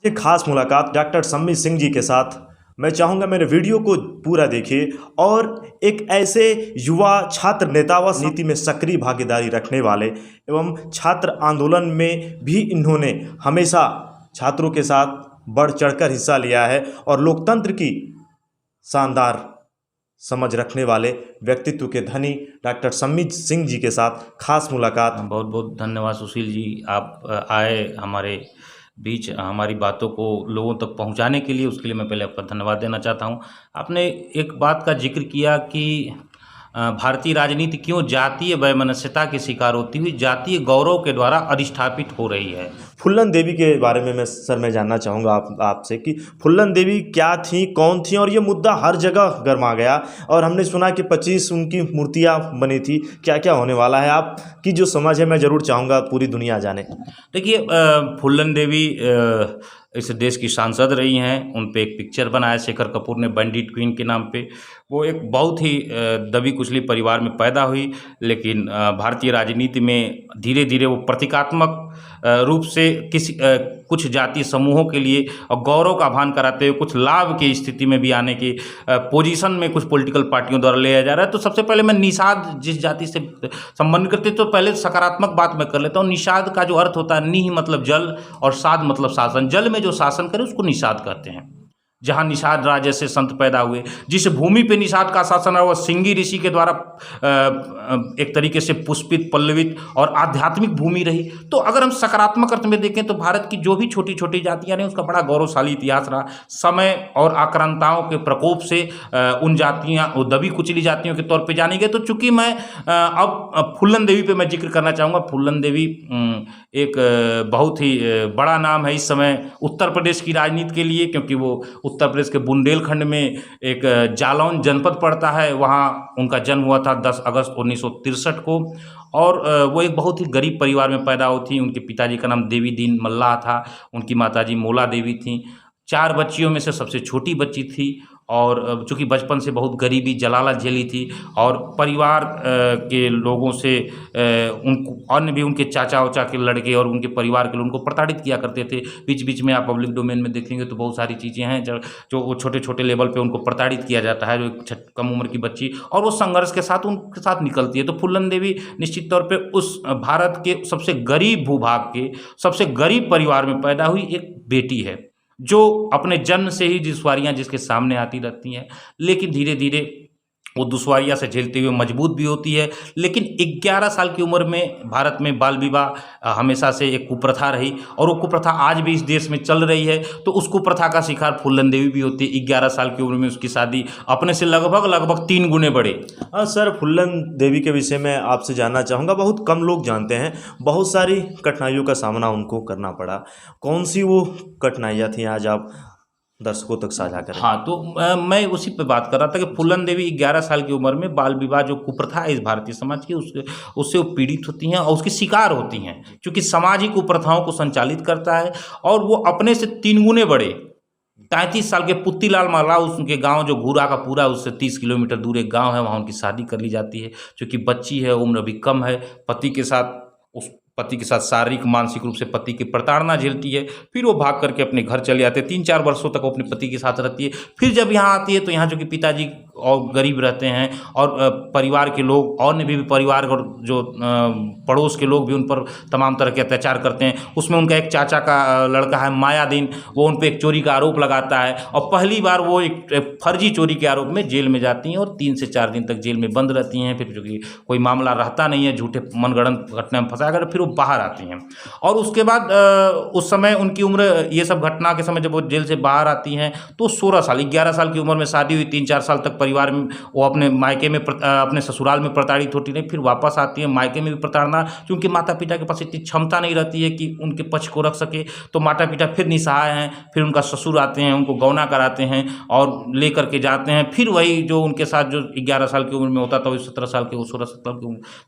ये खास मुलाकात डॉक्टर सम्मी सिंह जी के साथ। मैं चाहूँगा मेरे वीडियो को पूरा देखिए और एक ऐसे युवा छात्र नेता व नीति में सक्रिय भागीदारी रखने वाले एवं छात्र आंदोलन में भी इन्होंने हमेशा छात्रों के साथ बढ़ चढ़कर हिस्सा लिया है और लोकतंत्र की शानदार समझ रखने वाले व्यक्तित्व के धनी डॉक्टर सम्मी सिंह जी के साथ खास मुलाकात। बहुत बहुत धन्यवाद सुशील जी, आप आए हमारे बीच हमारी बातों को लोगों तक पहुंचाने के लिए। उसके लिए मैं पहले आपका धन्यवाद देना चाहता हूं। आपने एक बात का जिक्र किया कि भारतीय राजनीति क्यों जातीय वैमनस्यता के शिकार होती हुई जातीय गौरव के द्वारा अधिष्ठापित हो रही है। फुल्लन देवी के बारे में मैं जानना चाहूँगा आपसे कि फुल्लन देवी क्या थी, कौन थी, और ये मुद्दा हर जगह गर्मा गया और हमने सुना कि 25 उनकी मूर्तियाँ बनी थी। क्या क्या होने वाला है, आपकी जो समझ है मैं ज़रूर चाहूँगा पूरी दुनिया जाने। देखिए, फुल्लन देवी इस देश की सांसद रही हैं। उन पे एक पिक्चर बनाया शेखर कपूर ने बैंडिट क्वीन के नाम पे। वो एक बहुत ही दबी कुचली परिवार में पैदा हुई, लेकिन भारतीय राजनीति में धीरे धीरे वो प्रतीकात्मक रूप से कुछ जातीय समूहों के लिए और गौरव का आह्वान कराते हुए कुछ लाभ की स्थिति में भी आने की पोजीशन में कुछ पॉलिटिकल पार्टियों द्वारा लिया जा रहा है। तो सबसे पहले मैं निषाद जिस जाति से संबंध करते तो पहले सकारात्मक बात मैं कर लेता हूँ। निषाद का जो अर्थ होता है, निह मतलब जल और साध मतलब शासन। जल में जो शासन करे उसको निषाद कहते हैं। जहाँ निषाद राज जैसे संत पैदा हुए, जिस भूमि पे निषाद का शासन है वह सिंगी ऋषि के द्वारा एक तरीके से पुष्पित, पल्लवित और आध्यात्मिक भूमि रही। तो अगर हम सकारात्मक अर्थ में देखें तो भारत की जो भी छोटी छोटी जातियां रही उसका बड़ा गौरवशाली इतिहास रहा। समय और आक्रांताओं के प्रकोप से उन जातियां दबी कुचली जातियों के तौर पर जानी गई। तो चूंकि मैं अब फुल्लन देवी पे मैं जिक्र करना चाहूँगा। फुल्लन देवी एक बहुत ही बड़ा नाम है इस समय उत्तर प्रदेश की राजनीति के लिए, क्योंकि वो उत्तर प्रदेश के बुंदेलखंड में एक जालौन जनपद पड़ता है। वहाँ उनका जन्म हुआ था 10 अगस्त 1963 को और वो एक बहुत ही गरीब परिवार में पैदा हुई थी। उनके पिताजी का नाम देवी दीन मल्लाह था, उनकी माताजी मोला देवी थी। 4 बच्चियों में से सबसे छोटी बच्ची थी और चूँकि बचपन से बहुत गरीबी जलालत झेली थी और परिवार के लोगों से उनको अन्य भी उनके चाचा उचा के लड़के और उनके परिवार के लोग उनको प्रताड़ित किया करते थे। बीच बीच में आप पब्लिक डोमेन में देखेंगे तो बहुत सारी चीज़ें हैं जो वो छोटे छोटे लेवल पे उनको प्रताड़ित किया जाता है, जो एक कम उम्र की बच्ची, और वो संघर्ष के साथ उनके साथ निकलती है। तो फुल्लन देवी निश्चित तौर पर उस भारत के सबसे गरीब भूभाग के सबसे गरीब परिवार में पैदा हुई एक बेटी है, जो अपने जन्म से ही दुश्वारियाँ जिसके सामने आती रहती हैं, लेकिन धीरे धीरे वो दुश्वारियाँ से झेलते हुए मजबूत भी होती है। लेकिन 11 साल की उम्र में भारत में बाल विवाह हमेशा से एक कुप्रथा रही और वो कुप्रथा आज भी इस देश में चल रही है। तो उस कुप्रथा का शिकार फुल्लन देवी भी होती है। 11 साल की उम्र में उसकी शादी अपने से लगभग 3 गुने बढ़े। सर, फुल्लन देवी के विषय में आपसे जानना चाहूँगा। बहुत कम लोग जानते हैं, बहुत सारी कठिनाइयों का सामना उनको करना पड़ा। कौन सी वो कठिनाइयाँ थी, आज आप दर्शकों तक साझा करें। हाँ, तो मैं उसी पे बात कर रहा था कि फुल्लन देवी 11 साल की उम्र में बाल विवाह जो कुप्रथा है इस भारतीय समाज की, उससे वो पीड़ित होती हैं और उसकी शिकार होती हैं, क्योंकि समाज ही कुप्रथाओं को संचालित करता है। और वो अपने से 3 गुने बड़े 33 साल के पुत्तीलाल माला, उनके गांव जो घूरा का पूरा उससे 30 किलोमीटर दूर एक गांव है, वहाँ उनकी शादी कर ली जाती है। क्योंकि बच्ची है, उम्र भी कम है, पति के साथ शारीरिक मानसिक रूप से पति की प्रताड़ना झेलती है। फिर वो भाग करके अपने घर चले आते हैं। 3-4 वर्षों तक वो अपने पति के साथ रहती है। फिर जब यहाँ आती है तो यहाँ जो कि पिताजी और गरीब रहते हैं और परिवार के लोग और भी परिवार और जो पड़ोस के लोग भी उन पर तमाम तरह के अत्याचार करते हैं। उसमें उनका एक चाचा का लड़का है मायादीन, वो उन पर एक चोरी का आरोप लगाता है और पहली बार वो एक फर्जी चोरी के आरोप में जेल में जाती हैं और 3 से 4 दिन तक जेल में बंद रहती हैं। फिर चूँकि कोई मामला रहता नहीं है, झूठे मनगढ़ंत घटना में फंसा कर फिर वो बाहर आती हैं। और उसके बाद उस समय उनकी उम्र, ये सब घटना के समय जब वो जेल से बाहर आती हैं तो 16 साल 11 साल की उम्र में शादी हुई। 3-4 साल तक परिवार में वो अपने मायके में अपने ससुराल में प्रताड़ित होती रही। फिर वापस आती है, मायके में भी प्रताड़ना, क्योंकि माता पिता के पास इतनी क्षमता नहीं रहती है कि उनके पक्ष को रख सके। तो माता पिता फिर निसहाय हैं। फिर उनका ससुर आते हैं, उनको गौना कराते हैं और ले करके जाते हैं। फिर वही जो उनके साथ जो 11 साल की उम्र में होता था, वो 17 साल के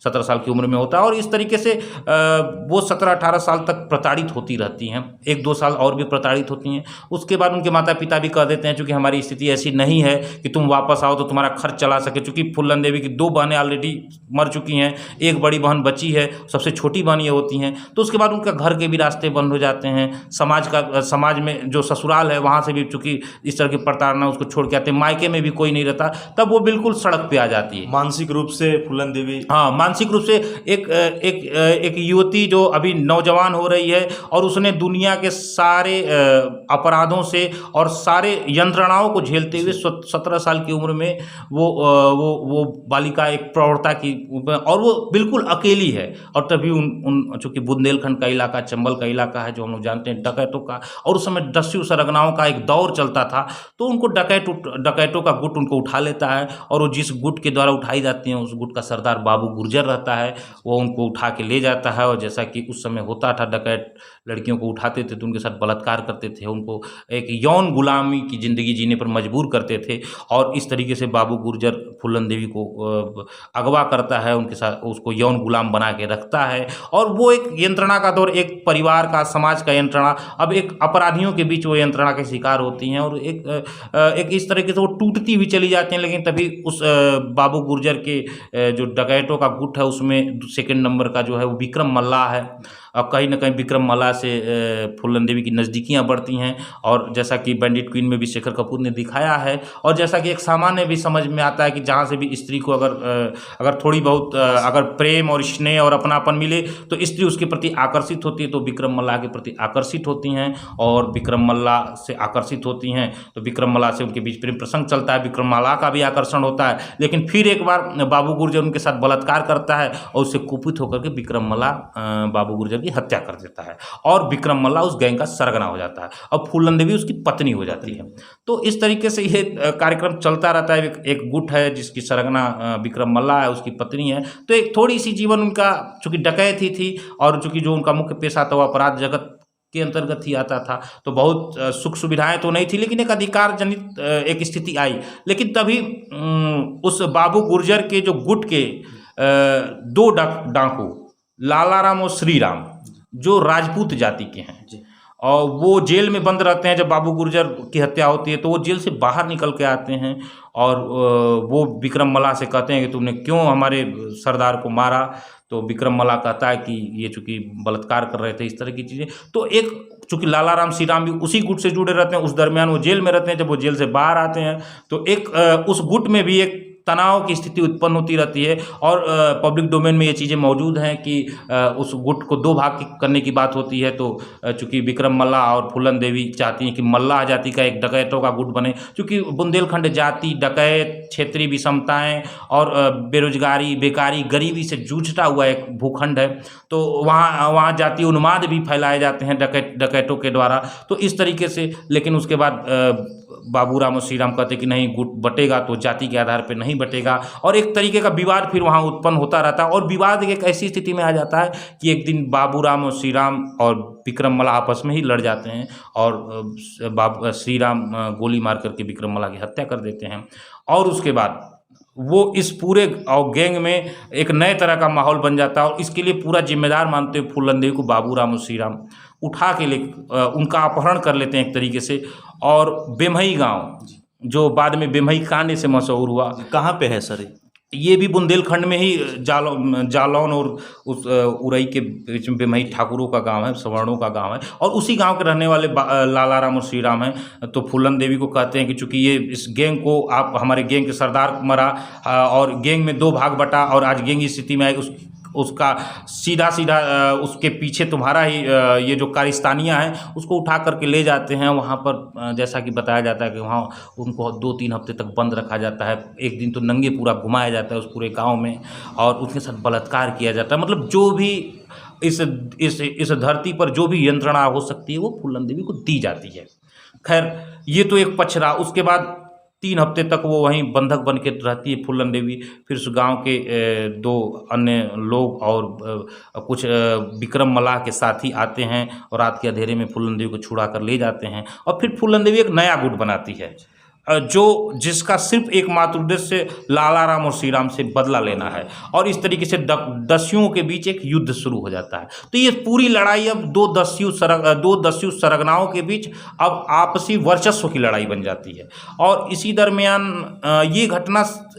17 साल की उम्र में होता है। और इस तरीके से वो 17-18 साल तक प्रताड़ित होती रहती हैं। 1-2 साल और भी प्रताड़ित होती हैं। उसके बाद उनके माता पिता भी कह देते हैं, चूँकि हमारी स्थिति ऐसी नहीं है कि तुम वापस आओ, जाओ तो तुम्हारा खर्च चला सके, चूँकि फूलन देवी की 2 बहनें ऑलरेडी मर चुकी हैं, एक बड़ी बहन बची है, सबसे छोटी बहन ये होती हैं। तो उसके बाद उनका घर के भी रास्ते बंद हो जाते हैं, समाज में जो ससुराल है वहाँ से भी चूँकि इस तरह की प्रताड़ना उसको छोड़ के आते हैं, मायके में भी कोई नहीं रहता, तब वो बिल्कुल सड़क पे आ जाती है। मानसिक रूप से फूलन देवी, हाँ, मानसिक रूप से एक युवती जो अभी नौजवान हो रही है और उसने दुनिया के सारे अपराधों से और सारे यंत्रणाओं को झेलते हुए 17 साल की उम्र में वो बालिका एक प्रौढ़ता की, और वो बिल्कुल अकेली है। और तभी उन चूँकि बुंदेलखंड का इलाका, चंबल का इलाका है जो हम लोग जानते हैं डकैतों का, और उस समय दस्यु सरगनाओं का एक दौर चलता था, तो उनको डकैतों का गुट उनको उठा लेता है, और वो जिस गुट के द्वारा उठाई जाती हैं उस गुट का सरदार बाबू गुर्जर रहता है, वो उनको उठा के ले जाता है। और जैसा कि उस समय होता था, डकैत लड़कियों को उठाते थे तो उनके साथ बलात्कार करते थे, उनको एक यौन गुलामी की ज़िंदगी जीने पर मजबूर करते थे। और इस तरीके से बाबू गुर्जर फूलन देवी को अगवा करता है, उनके साथ उसको यौन गुलाम बना के रखता है, और वो एक यंत्रणा का दौर, एक परिवार का, समाज का यंत्रणा, अब एक अपराधियों के बीच वो यंत्रणा के शिकार होती हैं, और एक इस तरीके से वो टूटती भी चली जाती हैं। लेकिन तभी उस बाबू गुर्जर के जो डकैतों का गुट है उसमें सेकंड नंबर का जो है वो विक्रम मल्लाह है, और कहीं ना कहीं विक्रम मल्लाह से फूलन देवी की नज़दीकियाँ बढ़ती हैं। और जैसा कि बैंडिट क्वीन में भी शेखर कपूर ने दिखाया है, और जैसा कि एक सामान्य भी समझ में आता है कि जहाँ से भी स्त्री को अगर थोड़ी बहुत अगर प्रेम और स्नेह और अपनापन मिले तो स्त्री उसके प्रति आकर्षित होती है, तो विक्रम मल्लाह के प्रति आकर्षित होती हैं, और विक्रम मल्लाह से आकर्षित होती हैं तो विक्रम मल्लाह से उनके बीच प्रेम प्रसंग चलता है, विक्रम मल्लाह का भी आकर्षण होता है। लेकिन फिर एक बार बाबू गुर्जर उनके साथ बलात्कार करता है, और उससे कुपित होकर के विक्रम मल्लाह बाबू गुर्जर की हत्या कर देता है, और विक्रम मल्लाह उस गैंग का सरगना हो जाता है, और फूलन देवी उसकी पत्नी हो जाती है। तो इस तरीके से ये कार्यक्रम चलता रहता है। एक गुट है जिसकी सरगना विक्रम मल्लाह है, उसकी पत्नी है, तो एक थोड़ी सी जीवन उनका चूँकि डकैती थी, और चूँकि जो उनका मुख्य पेशा था वो अपराध जगत के अंतर्गत ही आता था, तो बहुत सुख सुविधाएं तो नहीं थी, लेकिन एक अधिकार जनित एक स्थिति आई। लेकिन तभी उस बाबू गुर्जर के जो गुट के 2 डाकू लालाराम और श्री राम, जो राजपूत जाति के हैं, और वो जेल में बंद रहते हैं। जब बाबू गुर्जर की हत्या होती है तो वो जेल से बाहर निकल के आते हैं, और वो विक्रम मल्लाह से कहते हैं कि तुमने क्यों हमारे सरदार को मारा। तो विक्रम मल्लाह कहता है कि ये चूँकि बलात्कार कर रहे थे, इस तरह की चीज़ें। तो एक चूँकि लालाराम श्री राम भी उसी गुट से जुड़े रहते हैं, उस दरमियान वो जेल में रहते हैं। जब वो जेल से बाहर आते हैं तो एक उस गुट में भी एक तनाव की स्थिति उत्पन्न होती रहती है, और पब्लिक डोमेन में ये चीज़ें मौजूद हैं कि उस गुट को 2 भाग करने की बात होती है। तो चूँकि विक्रम मल्लाह और फूलन देवी चाहती हैं कि मल्लाह जाति का एक डकैतों का गुट बने, क्योंकि बुंदेलखंड जाति डकैत, क्षेत्रीय विषमताएं और बेरोजगारी, बेकारी, गरीबी से जूझता हुआ एक भूखंड है। तो वहाँ जातीय उन्माद भी फैलाए जाते हैं डकैतों के द्वारा। तो इस तरीके से, लेकिन उसके बाद बाबूराम और श्री राम कहते कि नहीं, गुट बटेगा तो जाति के आधार पर नहीं बटेगा, और एक तरीके का विवाद फिर वहाँ उत्पन्न होता रहता है। और विवाद एक ऐसी स्थिति में आ जाता है कि एक दिन बाबूराम और श्री राम और विक्रम मल्लाह आपस में ही लड़ जाते हैं, और श्री राम गोली मार करके विक्रम मल्लाह की हत्या कर देते हैं। और उसके बाद वो इस पूरे गैंग में एक नए तरह का माहौल बन जाता है, और इसके लिए पूरा जिम्मेदार मानते हुए फूलन देवी को बाबूराम और श्री राम उठा के उनका अपहरण कर लेते हैं एक तरीके से। और बेमही गांव, जो बाद में बेमही कांड से मशहूर हुआ, कहाँ पे है सर? ये भी बुंदेलखंड में ही जालौन और उस उरई के बीच में बेमही ठाकुरों का गांव है, सवर्णों का गांव है, और उसी गांव के रहने वाले लालाराम और श्री राम हैं। तो फूलन देवी को कहते हैं कि चूंकि ये इस गैंग को आप, हमारे गैंग के सरदार मरा, और गैंग में 2 भाग बटा, और आज गैंग इस स्थिति में आई, उसका सीधा उसके पीछे तुम्हारा ही ये जो कारिस्तानियाँ हैं उसको उठा करके ले जाते हैं वहाँ पर। जैसा कि बताया जाता है कि वहाँ उनको 2-3 हफ्ते तक बंद रखा जाता है। एक दिन तो नंगे पूरा घुमाया जाता है उस पूरे गांव में, और उसके साथ बलात्कार किया जाता है। मतलब जो भी इस धरती पर जो भी यंत्रणा हो सकती है वो फूलन देवी को दी जाती है। खैर, ये तो एक पक्ष रहा। उसके बाद 3 हफ्ते तक वो वहीं बंधक बन के रहती है फूलन देवी। फिर उस गांव के 2 अन्य लोग और कुछ विक्रम मल्लाह के साथी आते हैं, और रात के अंधेरे में फूलन देवी को छुड़ा कर ले जाते हैं, और फिर फूलन देवी एक नया गुट बनाती है। जो जिसका सिर्फ एकमात्र उद्देश्य लाला राम और श्री राम से बदला लेना है, और इस तरीके से दस्युओं के बीच एक युद्ध शुरू हो जाता है। तो ये पूरी लड़ाई अब दो दस्यु सरगनाओं के बीच अब आपसी वर्चस्व की लड़ाई बन जाती है। और इसी दरमियान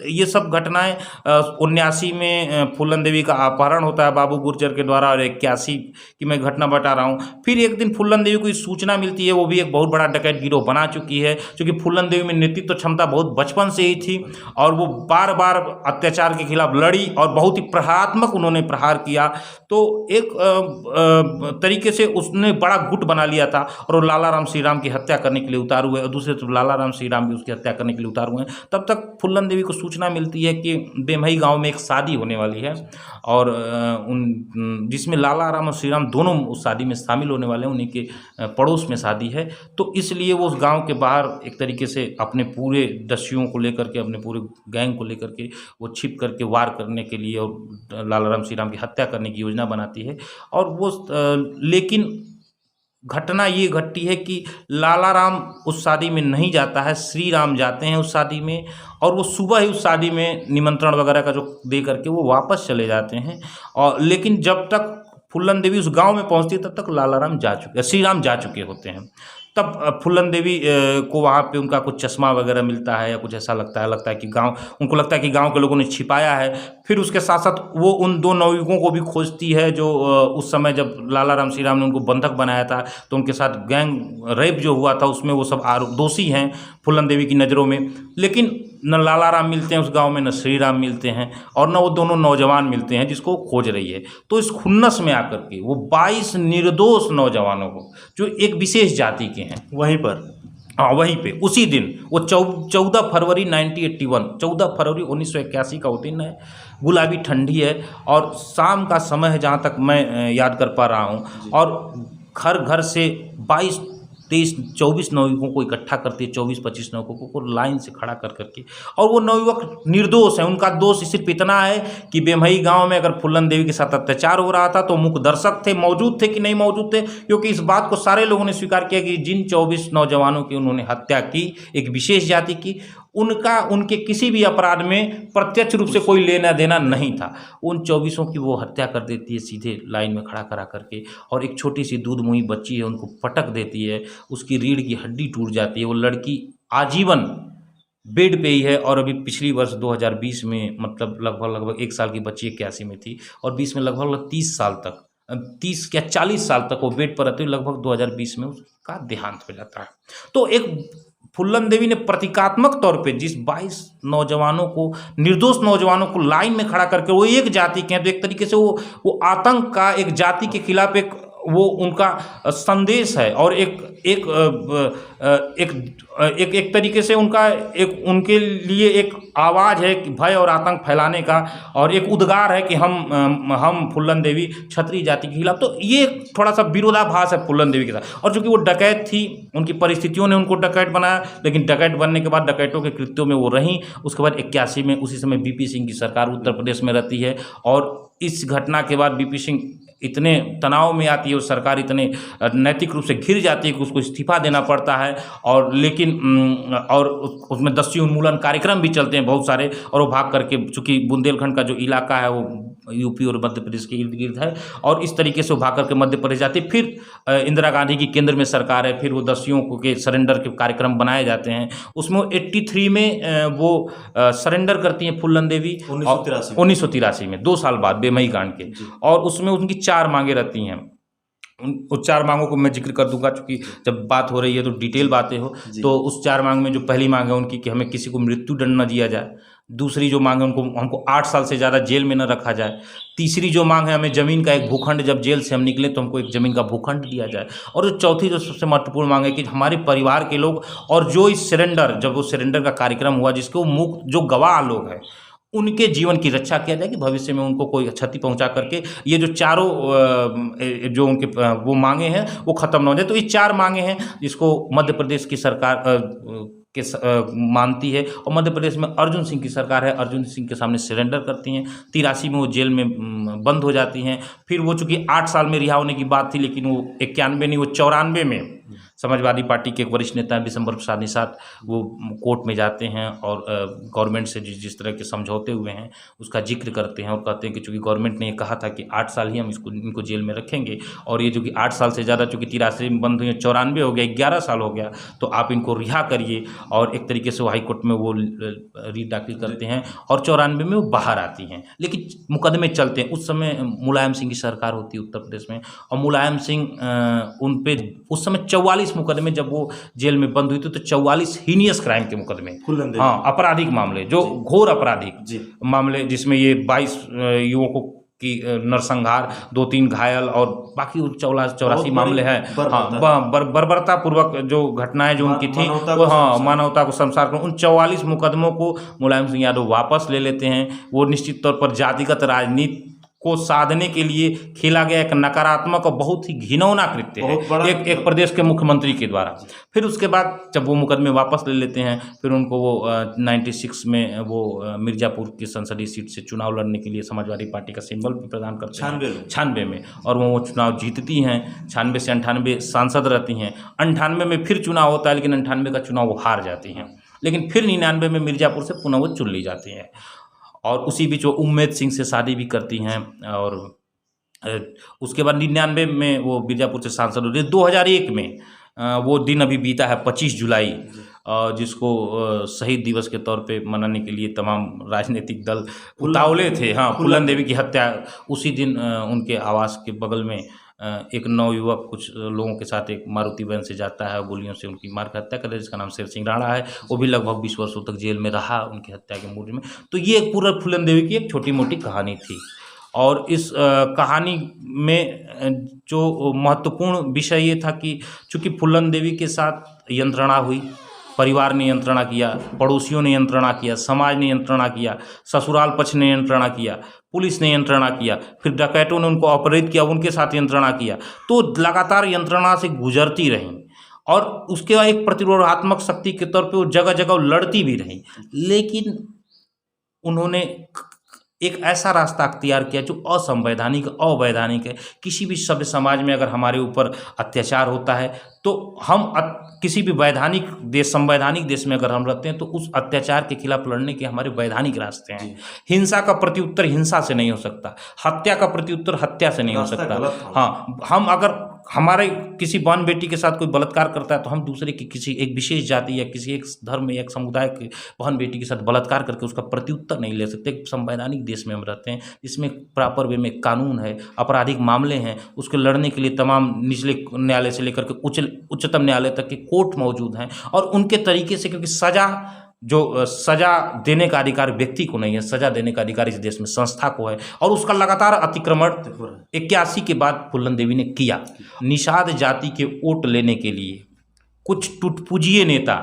ये सब घटनाएं 79 में फूलन देवी का अपहरण होता है बाबू गुर्जर के द्वारा, और 81 की मैं घटना बता रहा हूँ। फिर एक दिन फूलन देवी को सूचना मिलती है, वो भी एक बहुत बड़ा डकैत गिरोह बना चुकी है, क्योंकि फूलन देवी में नेतृत्व क्षमता बहुत बचपन से ही थी, और वो बार बार अत्याचार के खिलाफ लड़ी और बहुत ही प्रहारात्मक उन्होंने प्रहार किया। तो एक तरीके से उसने बड़ा गुट बना लिया था, और वो लाला राम श्री राम की हत्या करने के लिए उतार हुए, और दूसरे तरफ लाला राम श्री राम भी उसकी हत्या करने के लिए उतार हुए हैं। तब तक फूलन देवी को सूचना मिलती है कि बेमही गांव में एक शादी होने वाली है, और जिसमें लाला राम और श्री राम दोनों उस शादी में शामिल होने वाले हैं, उन्हीं के पड़ोस में शादी है। तो इसलिए वो उस गांव के बाहर एक तरीके से अपने पूरे दस्युओं को लेकर के, अपने पूरे गैंग को लेकर के वो छिप करके वार करने के लिए और लाला राम श्री राम की हत्या करने की योजना बनाती है। और वो लेकिन घटना ये घटती है कि लाला राम उस शादी में नहीं जाता है, श्री राम जाते हैं उस शादी में, और वो सुबह ही उस शादी में निमंत्रण वगैरह का जो दे करके वो वापस चले जाते हैं। और लेकिन जब तक फूलन देवी उस गांव में पहुंचती है तब तक श्री राम जा चुके होते हैं। तब फूलन देवी को वहाँ पे उनका कुछ चश्मा वगैरह मिलता है या कुछ ऐसा लगता है कि उनको लगता है कि गांव के लोगों ने छिपाया है। फिर उसके साथ साथ वो उन दो नवयुवकों को भी खोजती है जो उस समय जब लाला राम श्री राम ने उनको बंधक बनाया था, तो उनके साथ गैंग रेप जो हुआ था उसमें वो सब दोषी हैं फूलन देवी की नज़रों में। लेकिन न लाला राम मिलते हैं उस गांव में, न श्री राम मिलते हैं, और न वो दोनों नौजवान मिलते हैं जिसको खोज रही है। तो इस खुन्नस में आकर के वो 22 निर्दोष नौजवानों को, जो एक विशेष जाति के हैं, वहीं पे उसी दिन वो 14 फरवरी 1981 का वो दिन है। गुलाबी ठंडी है और शाम का समय है जहाँ तक मैं याद कर पा रहा हूँ, और घर घर से 22 23 24 नवयुवकों को इकट्ठा करती है, 24-25 नवयुवकों को लाइन से खड़ा कर करके। और वो नवयुवक निर्दोष हैं, उनका दोष सिर्फ इतना है कि बेमही गांव में अगर फूलन देवी के साथ अत्याचार हो रहा था तो मुख्य दर्शक थे, मौजूद थे कि नहीं मौजूद थे, क्योंकि इस बात को सारे लोगों ने स्वीकार किया कि जिन 24 नौजवानों की उन्होंने हत्या की, एक विशेष जाति की, उनके किसी भी अपराध में प्रत्यक्ष रूप से कोई लेना देना नहीं था। उन 24 की वो हत्या कर देती है सीधे लाइन में खड़ा करा करके, और एक छोटी सी दूध मुही बच्ची है उनको पटक देती है, उसकी रीढ़ की हड्डी टूट जाती है। वो लड़की आजीवन बेड पे ही है, और अभी पिछली वर्ष 2020 में मतलब लगभग 1 साल की बच्ची 81 में थी, और 20 में लगभग 30 साल तक 30 या 40 साल तक वो बेड पर रहती है। लगभग 2020 में उसका देहांत हो जाता है। तो एक फूलन देवी ने प्रतीकात्मक तौर पे जिस 22 नौजवानों को, निर्दोष नौजवानों को लाइन में खड़ा करके, वो एक जाति के हैं, तो एक तरीके से वो आतंक का एक जाति के खिलाफ एक वो उनका संदेश है, और एक तरीके से उनका एक उनके लिए एक आवाज़ है कि भय और आतंक फैलाने का, और एक उद्गार है कि हम फूलन देवी क्षत्रिय जाति के खिलाफ। तो ये थोड़ा सा विरोधाभास है फूलन देवी के साथ। और चूँकि वो डकैत थी, उनकी परिस्थितियों ने उनको डकैत बनाया, लेकिन डकैत बनने के बाद डकैतों के कृत्यों में वो रहीं। उसके बाद 81 में उसी समय बीपी सिंह की सरकार उत्तर प्रदेश में रहती है, और इस घटना के बाद बीपी सिंह इतने तनाव में आती है, वो सरकार इतने नैतिक रूप से घिर जाती है कि उसको इस्तीफा देना पड़ता है। और लेकिन उसमें दस्यु उन्मूलन कार्यक्रम भी चलते हैं बहुत सारे, और वो भाग करके, चूँकि बुंदेलखंड का जो इलाका है वो यूपी और मध्य प्रदेश के इर्द गिर्द है, और इस तरीके से वो भाग करके मध्य प्रदेश जाती है। फिर इंदिरा गांधी की केंद्र में सरकार है, फिर वो दस्युओं के सरेंडर के कार्यक्रम बनाए जाते हैं। उसमें 83 में वो सरेंडर करती हैं फूलन देवी, 1983 में 2 साल बाद बेमही कांड के। और उसमें उनकी 4 मांगें रहती हैं। उन 4 मांगों को मैं जिक्र कर दूंगा, क्योंकि जब बात हो रही है तो डिटेल बातें हो। तो उस 4 मांग में जो पहली मांग है उनकी कि हमें किसी को मृत्यु दंड न दिया जाए। दूसरी जो मांग है हमको 8 साल से ज़्यादा जेल में न रखा जाए। तीसरी जो मांग है, हमें ज़मीन का एक भूखंड, जब जेल से हम निकले तो हमको एक ज़मीन का भूखंड दिया जाए। और जो चौथी जो सबसे महत्वपूर्ण मांग है कि हमारे परिवार के लोग, और जो इस जब वो सरेंडर का कार्यक्रम हुआ, जिसके वो मुक्त जो गवाह लोग हैं, उनके जीवन की रक्षा किया जाए कि भविष्य में उनको कोई क्षति पहुंचा करके ये जो चारों जो उनके वो मांगे हैं वो ख़त्म न हो जाए। तो ये 4 मांगे हैं जिसको मध्य प्रदेश की सरकार मानती है, और मध्य प्रदेश में अर्जुन सिंह की सरकार है, अर्जुन सिंह के सामने सरेंडर करती हैं। 83 में वो जेल में बंद हो जाती हैं। फिर वो चूँकि 8 साल में रिहा होने की बात थी, लेकिन वो 91 नहीं, वो 94 में समाजवादी पार्टी के एक वरिष्ठ नेता विशंबर प्रसाद निषाद, वो कोर्ट में जाते हैं और गवर्नमेंट से जिस तरह के समझौते हुए हैं उसका जिक्र करते हैं और कहते हैं कि चूँकि गवर्नमेंट ने ये कहा था कि 8 साल ही हम इनको जेल में रखेंगे, और ये जो कि 8 साल से ज़्यादा, चूँकि 83 में बंद हुई है, 94 हो गया, 11 साल हो गया, तो आप इनको रिहा करिए। और एक तरीके से वो हाई कोर्ट में वो रीट दाखिल करते हैं और 94 में वो बाहर आती हैं। लेकिन मुकदमे चलते हैं। उस समय मुलायम सिंह की सरकार होती है उत्तर प्रदेश में, और मुलायम सिंह उन पे उस समय 44 मुकदमे, जब वो जेल में बंद हुई थी तो 44 हीनियस क्राइम के मुकदमे, हाँ, आपराधिक मामले, जो घोर आपराधिक मामले, जिसमें ये 22 युवकों की नरसंहार, 2-3 घायल और बाकी 84 मामले हैं। हाँ, बर्बरता पूर्वक जो घटनाएं जो उनकी थी, वो हाँ, मानवता को शमशान कर, उन 44 मुकदमों को मुलायम सिंह यादव वापस ले लेते हैं। वो निश्चित तौर पर जातिगत राजनीति को साधने के लिए खेला गया एक नकारात्मक और बहुत ही घिनौना कृत्य है एक प्रदेश के मुख्यमंत्री के द्वारा। फिर उसके बाद जब वो मुकदमे वापस ले लेते हैं, फिर उनको वो 96 में वो मिर्ज़ापुर की संसदीय सीट से चुनाव लड़ने के लिए समाजवादी पार्टी का सिंबल भी प्रदान करते हैं 96 में, और वो चुनाव जीतती हैं। 96 से 98 सांसद रहती हैं। 98 में फिर चुनाव होता है, लेकिन 98 का चुनाव वो हार जाती हैं। लेकिन फिर 99 में मिर्ज़ापुर से पुनः वो चुन ली जाती हैं, और उसी बीच वो उम्मेद सिंह से शादी भी करती हैं। और उसके बाद 99 में वो मिर्ज़ापुर से सांसद होती है। 2001 में वो दिन अभी बीता है 25 जुलाई, जिसको शहीद दिवस के तौर पे मनाने के लिए तमाम राजनीतिक दल उतावले थे। हाँ, फूलन देवी की हत्या उसी दिन उनके आवास के बगल में एक नवयुवक कुछ लोगों के साथ एक मारुति वैन से जाता है, गोलियों से उनकी मार कर हत्या कर, जिसका नाम शेर सिंह राणा है। वो भी लगभग 20 वर्षों तक जेल में रहा उनकी हत्या के मूल्य में। तो ये पूरा फूलन देवी की एक छोटी मोटी कहानी थी। और इस कहानी में जो महत्वपूर्ण विषय ये था कि चूँकि फूलन देवी के साथ यंत्रणा हुई, परिवार ने यंत्रणा किया, पड़ोसियों ने यंत्रणा किया, समाज ने यंत्रणा किया, ससुराल पक्ष ने यंत्रणा किया, पुलिस ने यंत्रणा किया, फिर डकैतों ने उनको अपहरित किया, उनके साथ यंत्रणा किया। तो लगातार यंत्रणा से गुजरती रहीं, और उसके बाद एक प्रतिरोधात्मक शक्ति के तौर पे वो जगह जगह लड़ती भी रहीं। लेकिन उन्होंने एक ऐसा रास्ता अख्तियार किया जो असंवैधानिक, अवैधानिक है। किसी भी सभ्य समाज में अगर हमारे ऊपर अत्याचार होता है तो हम किसी भी वैधानिक देश, संवैधानिक देश में अगर हम रहते हैं तो उस अत्याचार के खिलाफ लड़ने के हमारे वैधानिक रास्ते हैं। हिंसा का प्रत्युत्तर हिंसा से नहीं हो सकता, हत्या का प्रत्युत्तर हत्या से नहीं हो सकता। हाँ, हम अगर हमारे किसी बहन बेटी के साथ कोई बलात्कार करता है तो हम दूसरे की किसी एक विशेष जाति या किसी एक धर्म या एक समुदाय के बहन बेटी के साथ बलात्कार करके उसका प्रत्युत्तर नहीं ले सकते। एक संवैधानिक देश में हम रहते हैं, इसमें प्रॉपर वे में कानून है, आपराधिक मामले हैं, उसके लड़ने के लिए तमाम निचले न्यायालय से लेकर के उच्चतम न्यायालय तक के कोर्ट मौजूद हैं। और उनके तरीके से, क्योंकि सजा देने का अधिकार व्यक्ति को नहीं है, सजा देने का अधिकार इस देश में संस्था को है, और उसका लगातार अतिक्रमण 81 के बाद फूलन देवी ने किया। निषाद जाति के वोट लेने के लिए कुछ टुटपुजिए नेता,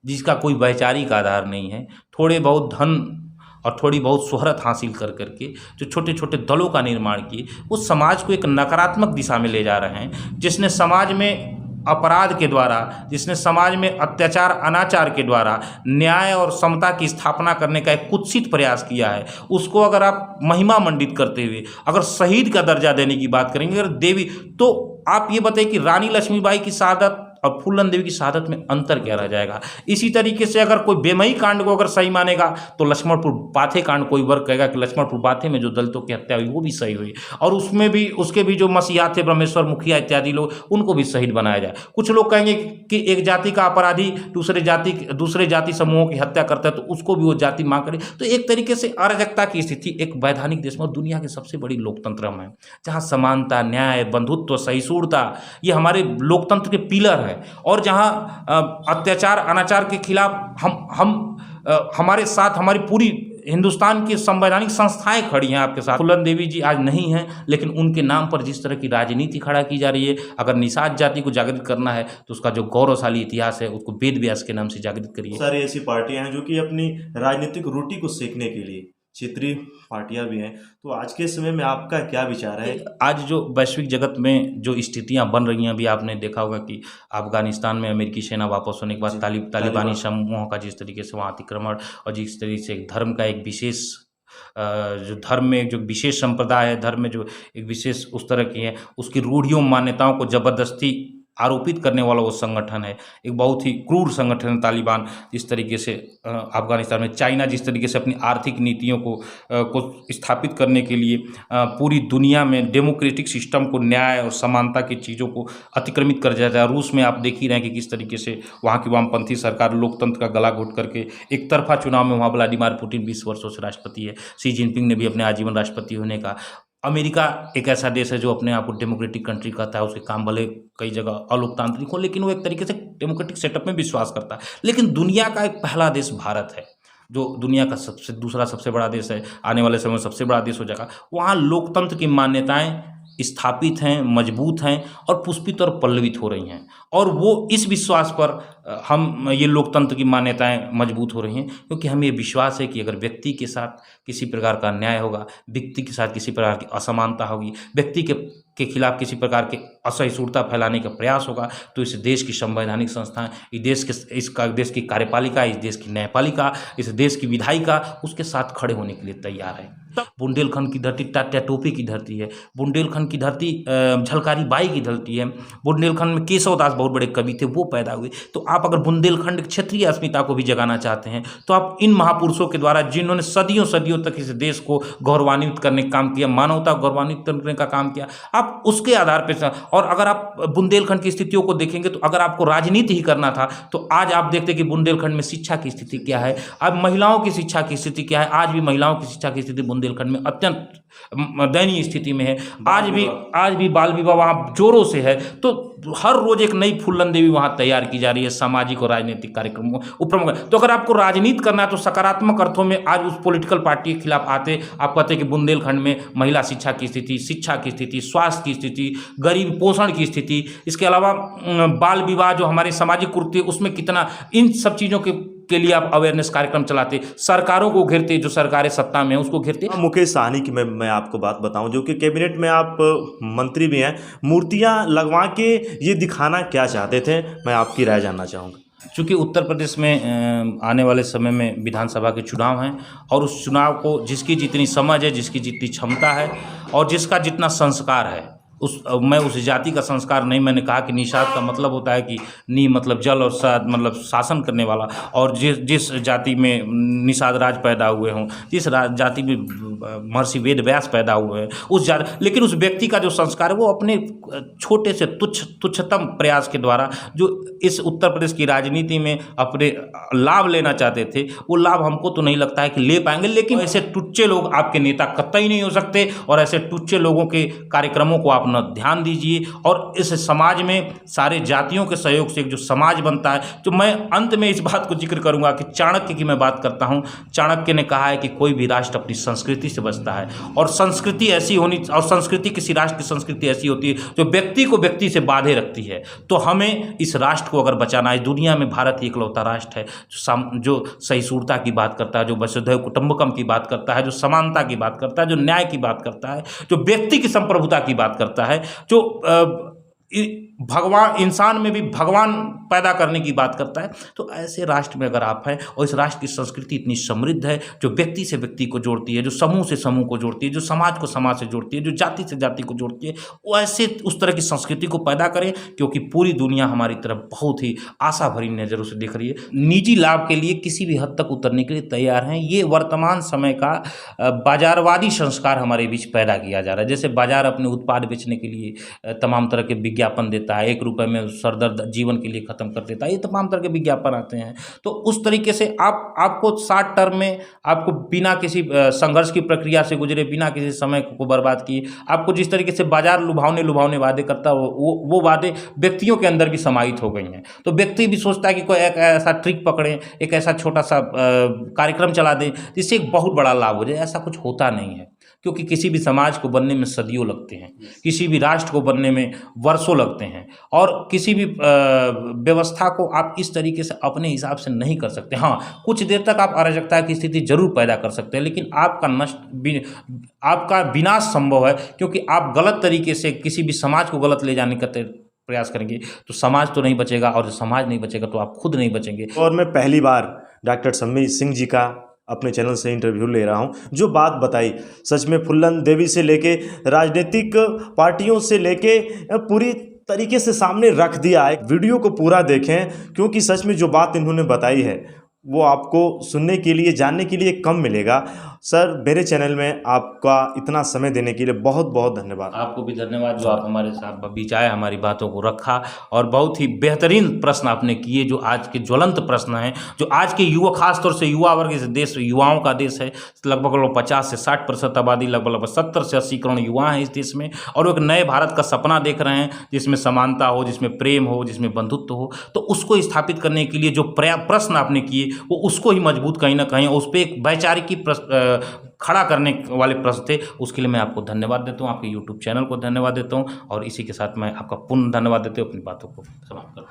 जिसका कोई वैचारिक आधार नहीं है, थोड़े बहुत धन और थोड़ी बहुत शोहरत हासिल कर करके जो छोटे छोटे दलों का निर्माण किए, वो समाज को एक नकारात्मक दिशा में ले जा रहे हैं। जिसने समाज में अपराध के द्वारा, जिसने समाज में अत्याचार अनाचार के द्वारा न्याय और समता की स्थापना करने का एक कुत्सित प्रयास किया है, उसको अगर आप महिमा मंडित करते हुए अगर शहीद का दर्जा देने की बात करेंगे, अगर देवी, तो आप ये बताइए कि रानी लक्ष्मीबाई की शहादत और फूलन देवी की शहादत में अंतर क्या रह जाएगा। इसी तरीके से अगर कोई बेमई कांड को अगर सही मानेगा तो लक्ष्मणपुर बाथे कांड, कोई वर्ग कहेगा कि लक्ष्मणपुर बाथे में जो दलितों की हत्या हुई वो भी सही हुई, और उसमें भी उसके भी जो मसीहा थे, ब्रह्मेश्वर मुखिया इत्यादि लोग, उनको भी शहीद बनाया जाए। कुछ लोग कहेंगे कि एक जाति का अपराधी दूसरे जाति समूहों की हत्या करता है तो उसको भी वो जाति मांग करे। तो एक तरीके से अराजकता की स्थिति एक वैधानिक देश में, दुनिया के सबसे बड़ी लोकतंत्र में, जहाँ समानता, न्याय, बंधुत्व, सहिष्णुता ये हमारे लोकतंत्र के पिलर है, और जहां अत्याचार अनाचार के खिलाफ हमारे साथ हमारी पूरी हिंदुस्तान की संवैधानिक संस्थाएं खड़ी हैं आपके साथ। फूलन देवी जी आज नहीं हैं, लेकिन उनके नाम पर जिस तरह की राजनीति खड़ा की जा रही है, अगर निषाद जाति को जागृत करना है तो उसका जो गौरवशाली इतिहास है उसको वेद व्यास के नाम से जागृत करिए। सारी ऐसी पार्टियां हैं जो कि अपनी राजनीतिक रोटी को सेकने के लिए, क्षेत्रीय पार्टियां भी हैं। तो आज के समय में आपका क्या विचार है? आज जो वैश्विक जगत में जो स्थितियां बन रही हैं, अभी आपने देखा होगा कि अफगानिस्तान में अमेरिकी सेना वापस होने के बाद तालिबानी समूहों का जिस तरीके से वहाँ अतिक्रमण, और जिस तरीके से धर्म का एक विशेष जो धर्म में जो विशेष संप्रदाय है, धर्म में जो एक विशेष उस तरह की है, उसकी रूढ़ियों मान्यताओं को ज़बरदस्ती आरोपित करने वाला वो संगठन है। एक बहुत ही क्रूर संगठन है तालिबान। जिस तरीके से अफ़गानिस्तान में चाइना जिस तरीके से अपनी आर्थिक नीतियों को स्थापित करने के लिए पूरी दुनिया में डेमोक्रेटिक सिस्टम को, न्याय और समानता की चीज़ों को अतिक्रमित कर जाता है। रूस में आप देख ही रहे हैं कि किस तरीके से वहाँ की वामपंथी सरकार लोकतंत्र का गला घोट करके एक तरफा चुनाव में वहाँ व्लादिमीर पुतिन 20 वर्षों से राष्ट्रपति है। शी जिनपिंग ने भी अपने आजीवन राष्ट्रपति होने का। अमेरिका एक ऐसा देश है जो अपने आप को डेमोक्रेटिक कंट्री कहता है। उसके काम भले कई जगह अलोकतांत्रिक हो, लेकिन वो एक तरीके से डेमोक्रेटिक सेटअप में विश्वास करता है। लेकिन दुनिया का एक पहला देश भारत है, जो दुनिया का दूसरा सबसे बड़ा देश है, आने वाले समय में सबसे बड़ा देश हो जाएगा। वहाँ लोकतंत्र की मान्यताएं स्थापित हैं, मजबूत हैं और पुष्पित और पल्लवित हो रही हैं। और वो इस विश्वास पर हम ये लोकतंत्र की मान्यताएं मजबूत हो रही हैं, क्योंकि हमें ये विश्वास है कि अगर व्यक्ति के साथ किसी प्रकार का अन्याय होगा, व्यक्ति के साथ किसी प्रकार की असमानता होगी, व्यक्ति के खिलाफ किसी प्रकार के असहिष्णुता फैलाने का प्रयास होगा, तो इस देश की संवैधानिक संस्थाएं, इस देश की कार्यपालिका, इस देश की न्यायपालिका, इस देश की विधायिका उसके साथ खड़े होने के लिए तैयार है। बुंदेलखंड की धरती टाटा टोपी की धरती है। बुंदेलखंड की धरती झलकारी बाई की धरती है। बुंदेलखंड में केशव दास बहुत बड़े कवि थे, वो पैदा हुए। तो आप अगर बुंदेलखंड क्षेत्रीय अस्मिता को भी जगाना चाहते हैं, तो आप इन महापुरुषों के द्वारा, जिन्होंने सदियों सदियों तक इस देश को गौरवान्वित करने का काम किया, मानवता को गौरवान्वित करने का काम किया, आप उसके आधार पर। और अगर आप बुंदेलखंड की स्थितियों को देखेंगे, तो अगर आपको राजनीति ही करना था, तो आज आप देखते कि बुंदेलखंड में शिक्षा की स्थिति क्या है, अब महिलाओं की शिक्षा की स्थिति क्या है। आज भी महिलाओं की शिक्षा की स्थिति बुंदेलखंड में अत्यंत दयनीय स्थिति में है। आज भी बाल विवाह वहाँ जोरों से है। तो हर रोज एक नई फुल्लन देवी वहाँ तैयार की जा रही है सामाजिक और राजनीतिक कार्यक्रमों उपक्रम। तो अगर आपको राजनीति करना है, तो सकारात्मक अर्थों में आज उस पॉलिटिकल पार्टी के खिलाफ आते आप कहते हैं कि बुंदेलखंड में महिला शिक्षा की स्थिति, शिक्षा की स्थिति, स्वास्थ्य की स्थिति, गरीब पोषण की स्थिति, इसके अलावा बाल विवाह जो हमारे सामाजिक कुरीति उसमें कितना, इन सब चीज़ों के लिए आप अवेयरनेस कार्यक्रम चलाते, सरकारों को घेरते, जो सरकारें सत्ता में है उसको घेरते। मुकेश साहनी की मैं आपको बात बताऊं, जो कि कैबिनेट में आप मंत्री भी हैं, मूर्तियां लगवा के ये दिखाना क्या चाहते थे, मैं आपकी राय जानना चाहूँगा। चूँकि उत्तर प्रदेश में आने वाले समय में विधानसभा के चुनाव हैं, और उस चुनाव को जिसकी जितनी समझ है, जिसकी जितनी क्षमता है और जिसका जितना संस्कार है, मैं उस जाति का संस्कार नहीं, मैंने कहा कि निषाद का मतलब होता है कि नी मतलब जल और साद मतलब शासन करने वाला। और जिस जाति में निषाद राज पैदा हुए हों, जिस जाति में महर्षि वेद व्यास पैदा हुए हैं, उस जाति, लेकिन उस व्यक्ति का जो संस्कार है वो अपने छोटे से तुच्छतम प्रयास के द्वारा जो इस उत्तर प्रदेश की राजनीति में अपने लाभ लेना चाहते थे, वो लाभ हमको तो नहीं लगता है कि ले पाएंगे। लेकिन ऐसे टुच्चे लोग आपके नेता कतई नहीं हो सकते, और ऐसे टुच्चे लोगों के कार्यक्रमों को आप न ध्यान दीजिए। और इस समाज में सारे जातियों के सहयोग से एक जो समाज बनता है, तो मैं अंत में इस बात को जिक्र करूंगा कि चाणक्य की मैं बात करता हूं। चाणक्य ने कहा है कि कोई भी राष्ट्र अपनी संस्कृति से बचता है, और संस्कृति ऐसी होनी, और संस्कृति किसी राष्ट्र की संस्कृति ऐसी होती है जो व्यक्ति को व्यक्ति से बांधे रखती है। तो हमें इस राष्ट्र को अगर बचाना है, दुनिया में भारत ही इकलौता राष्ट्र है जो सहिष्णुता की बात करता है, जो वसुधैव कुटुंबकम की बात करता है, जो समानता की बात करता है, जो न्याय की बात करता है, जो व्यक्ति की संप्रभुता की बात करता है, जो भगवान, इंसान में भी भगवान पैदा करने की बात करता है। तो ऐसे राष्ट्र में अगर आप हैं, और इस राष्ट्र की संस्कृति इतनी समृद्ध है, जो व्यक्ति से व्यक्ति को जोड़ती है, जो समूह से समूह को जोड़ती है, जो समाज को समाज से जोड़ती है, जो जाति से जाति को जोड़ती है, वो ऐसे उस तरह की संस्कृति को पैदा करें, क्योंकि पूरी दुनिया हमारी तरफ बहुत ही आशा भरी नज़रों से देख रही है। निजी लाभ के लिए किसी भी हद तक उतरने के लिए तैयार हैं। ये वर्तमान समय का बाजारवादी संस्कार हमारे बीच पैदा किया जा रहा है। जैसे बाजार अपने उत्पाद बेचने के लिए तमाम तरह के विज्ञापन देता है, 1 रुपये में सरदर्द जीवन के लिए ख़त्म कर देता है, ये तमाम तरह के विज्ञापन आते हैं। तो उस तरीके से आपको शॉर्ट टर्म में, आपको बिना किसी संघर्ष की प्रक्रिया से गुजरे, बिना किसी समय को बर्बाद किए, आपको जिस तरीके से बाजार लुभावने वादे करता है, वो वादे व्यक्तियों के अंदर भी समाहित हो गई हैं। तो व्यक्ति भी सोचता है कि कोई एक ऐसा ट्रिक पकड़ें, एक ऐसा छोटा सा कार्यक्रम चला दें जिससे एक बहुत बड़ा लाभ हो जाए। ऐसा कुछ होता नहीं है, क्योंकि किसी भी समाज को बनने में सदियों लगते हैं, किसी भी राष्ट्र को बनने में वर्षों लगते हैं, और किसी भी व्यवस्था को आप इस तरीके से अपने हिसाब से नहीं कर सकते। हाँ, कुछ देर तक आप अराजकता की स्थिति जरूर पैदा कर सकते हैं, लेकिन आपका विनाश संभव है, क्योंकि आप गलत तरीके से किसी भी समाज को गलत ले जाने का प्रयास करेंगे तो समाज तो नहीं बचेगा, और समाज नहीं बचेगा तो आप खुद नहीं बचेंगे। और मैं पहली बार डॉक्टर सम्मी सिंह जी का अपने चैनल से इंटरव्यू ले रहा हूं। जो बात बताई, सच में फुल्लन देवी से लेके राजनीतिक पार्टियों से लेके पूरी तरीके से सामने रख दिया है। वीडियो को पूरा देखें, क्योंकि सच में जो बात इन्होंने बताई है वो आपको सुनने के लिए, जानने के लिए कम मिलेगा। सर, मेरे चैनल में आपका इतना समय देने के लिए बहुत बहुत धन्यवाद। आपको भी धन्यवाद जो आप हमारे साथ बीच आए, हमारी बातों को रखा और बहुत ही बेहतरीन प्रश्न आपने किए, जो आज के ज्वलंत प्रश्न हैं, जो आज के युवा, खासतौर से युवा वर्ग, इस देश युवाओं का देश है। लगभग 50 से 60% आबादी, लगभग 70 से 80 करोड़ युवा हैं इस देश में, और वो एक नए भारत का सपना देख रहे हैं जिसमें समानता हो, जिसमें प्रेम हो, जिसमें बंधुत्व हो। तो उसको स्थापित करने के लिए जो प्रश्न आपने किए वो उसको ही मजबूत कहीं ना कहीं उस पर एक वैचारिक खड़ा करने वाले प्रश्न थे। उसके लिए मैं आपको धन्यवाद देता हूँ, आपके YouTube चैनल को धन्यवाद देता हूँ, और इसी के साथ मैं आपका पूर्ण धन्यवाद देते हुए अपनी बातों को समाप्त करता हूँ।